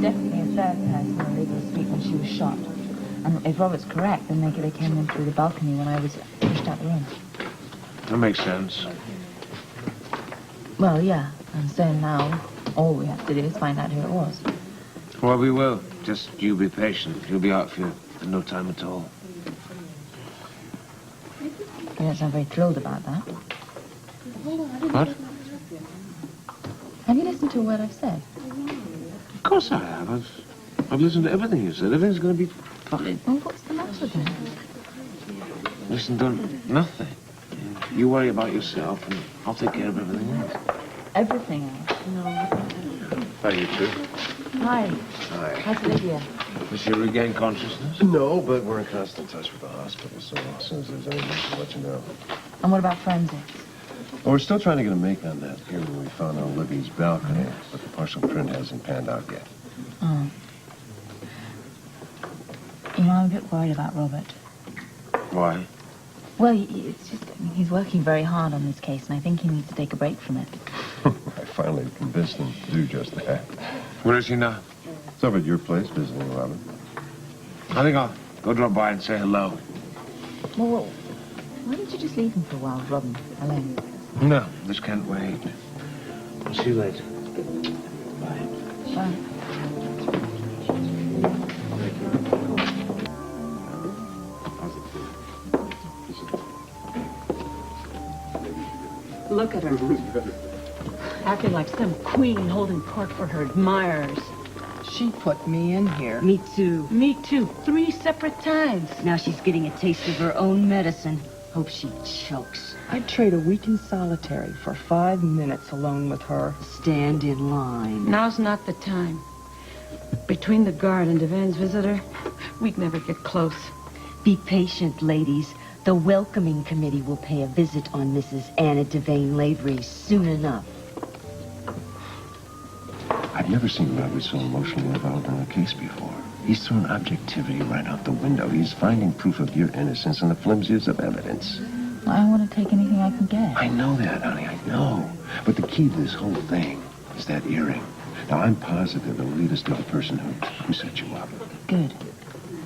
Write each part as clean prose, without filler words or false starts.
definitely a third person in Olivia's suite when she was shot. And if Robert's correct, then they came in through the balcony when I was pushed out the room. That makes sense. Well, yeah. And so now, all we have to do is find out who it was. Well, we will. Just you be patient. You'll be out for no time at all. You don't sound very thrilled about that. What? Have you listened to a word I've said? Of course I have. I've listened to everything you said. Everything's going to be fine. Well, what's the matter then? Listen, don't... Nothing. You worry about yourself, and I'll take care of everything else. Everything else? No. How you two? Hi. Hi. How's Lydia? Does she regain consciousness? No, but we're in constant touch with the hospital, so as soon as there's anything, we'll let you know. And what about forensics? Well, we're still trying to get a make on that here when we found on Libby's balcony, but the partial print hasn't panned out yet. Oh. You know, I'm a bit worried about Robert. Why? Well, it's just, he's working very hard on this case, and I think he needs to take a break from it. I finally convinced him to do just that. Where is he now? It's over at your place, visiting Robert. I think I'll go drop by and say hello. Well, why don't you just leave him for a while with Robin alone? No, this can't wait. I'll see you later. Bye. Bye. Look at her. Acting like some queen holding court for her admirers. She put me in here. Me too. Me too. 3 separate times. Now she's getting a taste of her own medicine. Hope she chokes. I'd trade a week in solitary for 5 minutes alone with her. Stand in line. Now's not the time. Between the guard and Devane's visitor, we'd never get close. Be patient, ladies. The welcoming committee will pay a visit on Mrs. Anna Devane Lavery soon enough. I've never seen Robert so emotionally involved in a case before. He's thrown objectivity right out the window. He's finding proof of your innocence in the flimsiest of evidence. I want to take anything I can get. I know that, honey, I know. But the key to this whole thing is that earring. Now, I'm positive it'll lead us to the person who set you up. Good.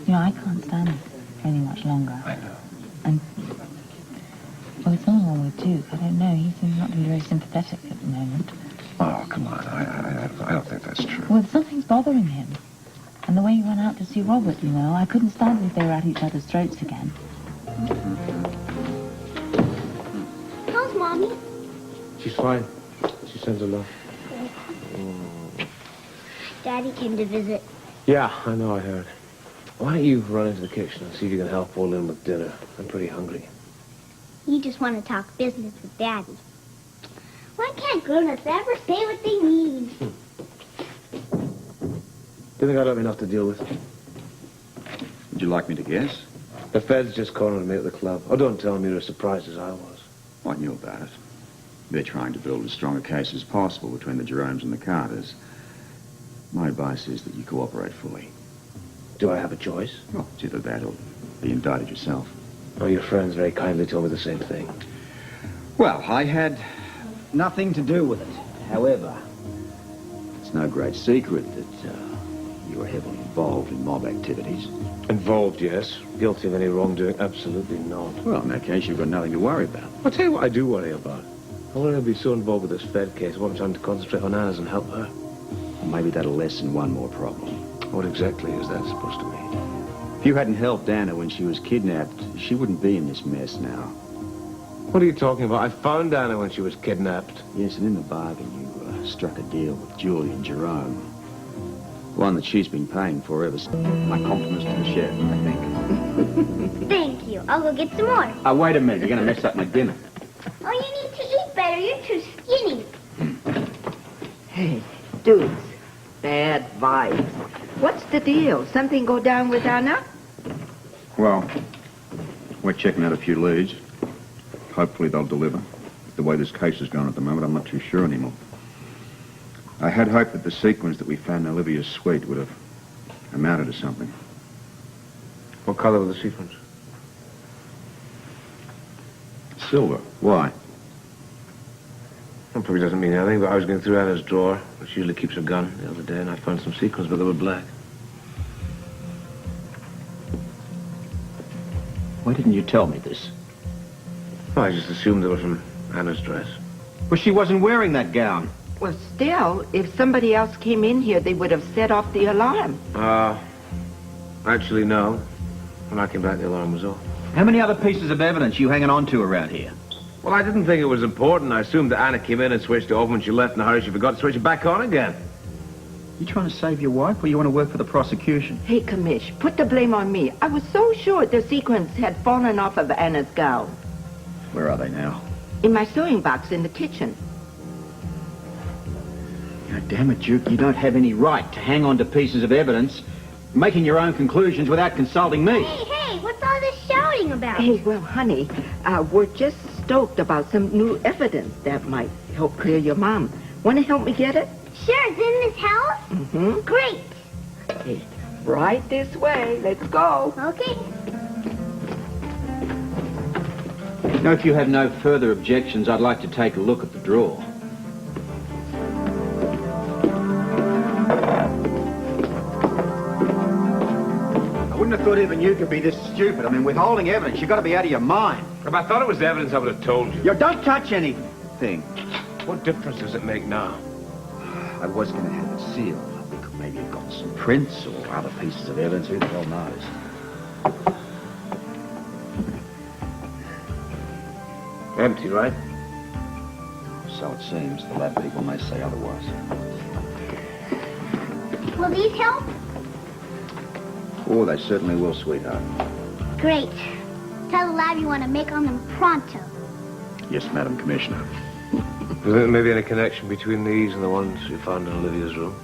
You know, I can't stand it any much longer. I know. And, well, it's not wrong with Duke. I don't know. He seems not to be very sympathetic at the moment. Oh, come on. I don't think that's true. Well, something's bothering him. And the way he went out to see Robert, you know, I couldn't stand it if they were at each other's throats again. How's Mommy? She's fine. She sends her love. Daddy came to visit. Yeah, I know, I heard. Why don't you run into the kitchen and see if you can help Paul in with dinner? I'm pretty hungry. You just want to talk business with Daddy. Why can't grown-ups ever say what they need? Do you think I'd have enough to deal with? Would you like me to guess? The feds just cornered me at the club. Oh, don't tell me you're as surprised as I was. I knew about it. They're trying to build as strong a case as possible between the Jeromes and the Carters. My advice is that you cooperate fully. Do I have a choice? Well, it's either that or be indicted yourself. Oh, your friends very kindly told me the same thing. Well, I had nothing to do with it. However, it's no great secret that you were heavily involved in mob activities. Involved, yes. Guilty of any wrongdoing? Absolutely not. Well, in that case, you've got nothing to worry about. I'll tell you what I do worry about. I want to be so involved with this Fed case. I want time to concentrate on Anna's and help her. Well, maybe that'll lessen one more problem. What exactly is that supposed to mean? If you hadn't helped Anna when she was kidnapped, she wouldn't be in this mess now. What are you talking about? I found Anna when she was kidnapped. Yes, and in the bargain, you struck a deal with Julian Jerome. One that she's been paying for ever since. My compliments to the sheriff, I think. Thank you. I'll go get some more. Wait a minute. You're going to mess up my dinner. Oh, you need to eat better. You're too skinny. Hey, dudes, bad vibes. What's the deal? Something go down with Anna? Well, we're checking out a few leads. Hopefully they'll deliver. The way this case is going at the moment, I'm not too sure anymore. I had hoped that the sequence that we found in Olivia's suite would have amounted to something. What color was the sequence? Silver. Why? That probably doesn't mean anything, but I was going through Anna's drawer, which usually keeps her gun, the other day, and I found some sequins, but they were black. Why didn't you tell me this? Well, I just assumed they were from Anna's dress. Well, she wasn't wearing that gown. Well, still, if somebody else came in here, they would have set off the alarm. Actually, no. When I came back, the alarm was off. How many other pieces of evidence you hanging on to around here? Well, I didn't think it was important. I assumed that Anna came in and switched it off. When she left in a hurry, she forgot to switch it back on again. You trying to save your wife, or you want to work for the prosecution? Hey, Commish, put the blame on me. I was so sure the sequins had fallen off of Anna's gown. Where are they now? In my sewing box in the kitchen. Now, damn it, Duke, you don't have any right to hang on to pieces of evidence, making your own conclusions without consulting me. Hey, what's all this shouting about? Hey, well, honey, we're just stoked about some new evidence that might help clear your mom. Want to help me get it? Sure, it's in this house? Mm-hmm. Great. Hey, right this way. Let's go. Okay. Now, if you have no further objections, I'd like to take a look at the drawer. I wouldn't have thought even you could be this stupid. I mean, withholding evidence, you've got to be out of your mind. If I thought it was the evidence, I would have told you. You don't touch anything. What difference does it make now? I was going to have it sealed. We could maybe have got some prints or other pieces of evidence. Who the hell knows? Empty, right? So it seems. The lab people may say otherwise. Will these help? Oh, they certainly will, sweetheart. Great. Tell the lab you want to make on them pronto. Yes, Madam Commissioner. Is there maybe any connection between these and the ones you found in Olivia's room?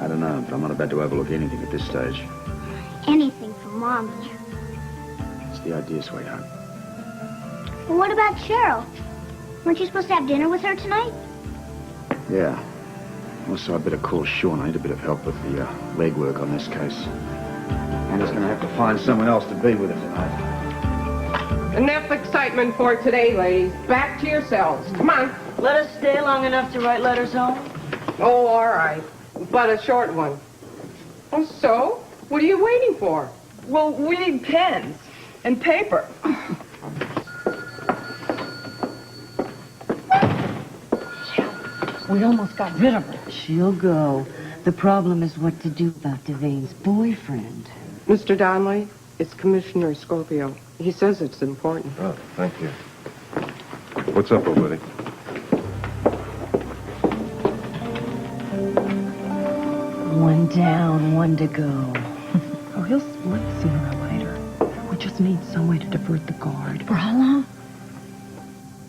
I don't know, but I'm not about to overlook anything at this stage. Anything for Mommy. It's the idea, sweetheart. Well, what about Cheryl? Weren't you supposed to have dinner with her tonight? Yeah. Also, I better call Sean. I need a bit of help with the legwork on this case. I'm just going to have to find someone else to be with her tonight. Enough excitement for today, ladies. Back to yourselves. Come on. Let us stay long enough to write letters home. Oh, all right. But a short one. Oh, so? What are you waiting for? Well, we need pens and paper. We almost got rid of her. She'll go. The problem is what to do about Devane's boyfriend. Mr. Donnelly, it's Commissioner Scorpio. He says it's important. Oh, thank you. What's up, old buddy? One down, one to go. Oh, he'll split sooner or later. We just need some way to divert the guard. For how long?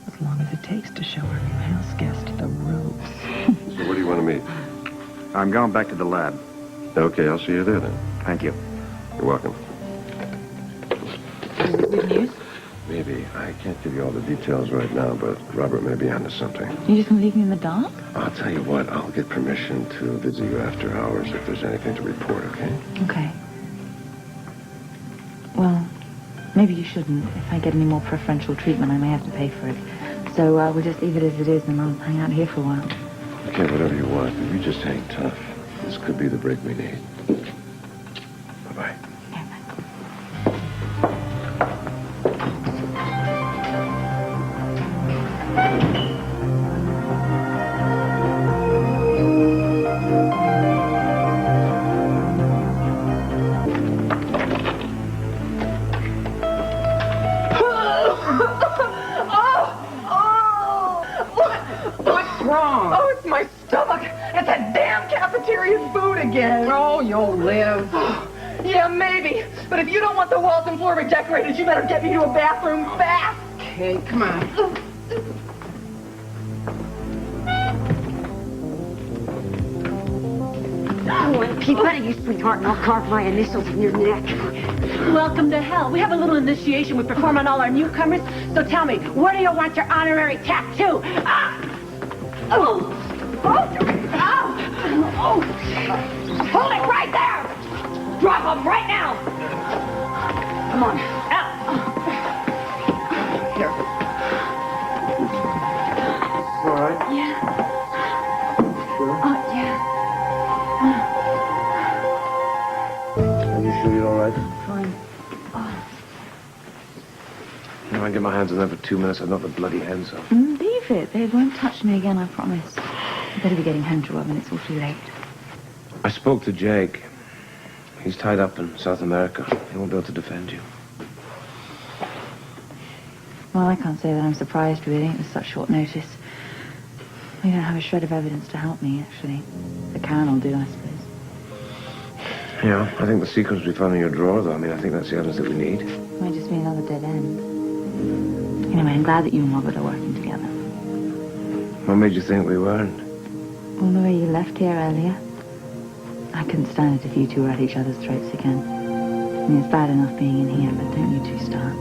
As long as it takes to show our new house guest the ropes. So where do you want to meet? I'm going back to the lab. Okay, I'll see you there then. Thank you. You're welcome. Is it good news? Maybe. I can't give you all the details right now, but Robert may be onto something. You just gonna leave me in the dark? I'll tell you what, I'll get permission to visit you after hours if there's anything to report, okay? Okay. Well, maybe you shouldn't. If I get any more preferential treatment, I may have to pay for it. So we'll just leave it as it is, and I'll hang out here for a while. Okay, whatever you want, but you just hang tough. This could be the break we need. Bye-bye. What's wrong? Oh, it's my stomach. It's that damn cafeteria food again. Oh, you'll live. Yeah, maybe. But if you don't want the walls and floor redecorated, you better get me to a bathroom fast. Okay, come on. Keep out of you, sweetheart, and I'll carve my initials in your neck. Welcome to hell. We have a little initiation we perform on all our newcomers. So tell me, where do you want your honorary tattoo? Ah! Oh! Oh! Oh! Hold it right there! Drop them right now! Come on. Out! Here. All right. Yeah. alive? Fine. You know, I get my hands on them for 2 minutes, I'd knock the bloody hands off. Leave it. They won't touch me again, I promise. You better be getting home to Robin. It's all too late. I spoke to Jake. He's tied up in South America. He won't be able to defend you. Well, I can't say that I'm surprised, really. It was such short notice. We don't have a shred of evidence to help me, actually. The Karen will do, I suppose. Yeah, I think the sequence we found in your drawer, though, I mean, I think that's the evidence that we need. It might just be another dead end. Anyway, I'm glad that you and Robert are working together. What made you think we weren't? Well, the way you left here earlier. I couldn't stand it if you two were at each other's throats again. I mean, it's bad enough being in here, but don't you two start.